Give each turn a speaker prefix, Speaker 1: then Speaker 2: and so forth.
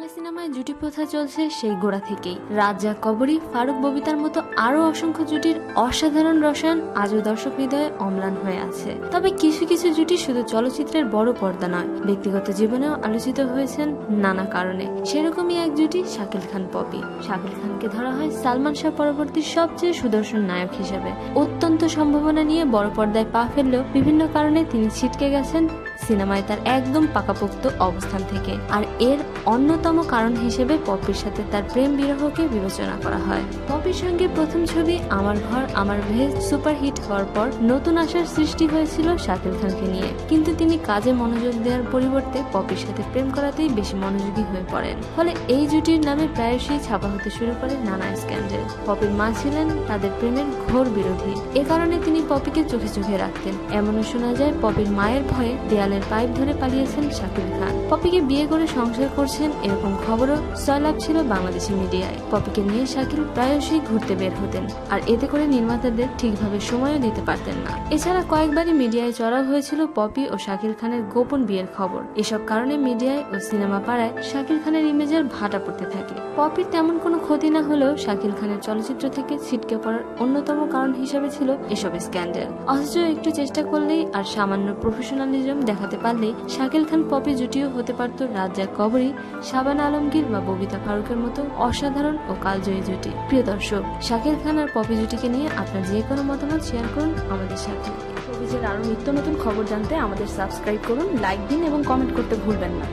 Speaker 1: বাংলা সিনেমায় জুটি প্রথা চলছে সেই গোড়া থেকেই। রাজ্জাক কবরী, ফারুক ববিতার মতো আরো অসংখ্য জুটির অসাধারণ রসায়ন আজও দর্শক হৃদয়ে অম্লান হয়ে আছে। তবে কিছু কিছু জুটি শুধু চলচ্চিত্রের বড় পর্দা নয়, ব্যক্তিগত জীবনেও আলোচিত হয়েছেন নানা কারণে। সেরকমই এক জুটি শাকিল খান পপি। শাকিল খানকে ধরা হয় সালমান শাহ পরবর্তী সবচেয়ে সুদর্শন নায়ক হিসেবে। অত্যন্ত সম্ভাবনা নিয়ে বড় পর্দায় পা ফেললেও বিভিন্ন কারণে তিনি ছিটকে গেছেন সিনেমায় তার একদম পাকাপোক্ত অবস্থান থেকে। আর এর অন্যতম কারণ হিসেবে পপির সাথে তার প্রেম বিরহকে বিবেচনা করা হয়। পপির সঙ্গে প্রথম ছবি আমার ঘর আমার ভেজ সুপারহিট হওয়ার পর নতুন আশার সৃষ্টি হয়েছিল শাকিল খানকে নিয়ে, কিন্তু তিনি কাজে মনোযোগ দেওয়ার পরিবর্তে পপির সাথে প্রেম করাতেই বেশি মনোযোগী হয়ে পড়েন। ফলে এই জুটির নামে প্রায়শই ছাপা হতে শুরু করে নানা স্ক্যান্ডেল। পপির মা ছিলেন তাদের প্রেমের ঘোর বিরোধী, এ কারণে তিনি পপিকে চোখে চোখে রাখতেন। এমনও শোনা যায় পপির মায়ের ভয়ে দেয়ালের পাইপ ধরে পালিয়েছেন শাকিল খান। পপিকে বিয়ে করে সংসার করছেন এরকম খবরও সয়লাভ ছিল বাংলাদেশি মিডিয়ায়। পপিকে নিয়ে শাকিল প্রায়শই ঘুরতে বের হতেন, আর এতে করে নির্মাতাদের ঠিকভাবে সময়ও দিতে পারতেন না। এছাড়া কয়েকবারই মিডিয়ায় চড়াও হয়েছিল পপি ও শাকিল খানের গোপন বিয়ের খবর। এসব কারণে মিডিয়ায় ও সিনেমা পাড়ায় শাকিল খানের ইমেজের ভাটা পড়তে থাকে। পপির তেমন কোনো ক্ষতি না হলেও শাকিল খানের চলচ্চিত্র থেকে ছিটকে পড়ার অন্যতম কারণ হিসেবে ছিল এসব স্ক্যান্ডেল। অথচ একটু চেষ্টা করলেই আর সামান্য প্রফেশনালিজম দেখাতে পারলেই শাকিল খান পপি জুটিও হতে পারত রাজ্জাক কবরী, শাবানা আলমগীর বা ববিতা ফারুকের মতো অসাধারণ ও কালজয়ী জুটি। প্রিয় দর্শক, শাকিল খান আর পপি জুটিকে নিয়ে আপনার যে কোনো মতামত শেয়ার করুন আমাদের সাথে।
Speaker 2: শোবিজের আরো নিত্য নতুন খবর জানতে আমাদের সাবস্ক্রাইব করুন, লাইক দিন এবং কমেন্ট করতে ভুলবেন না।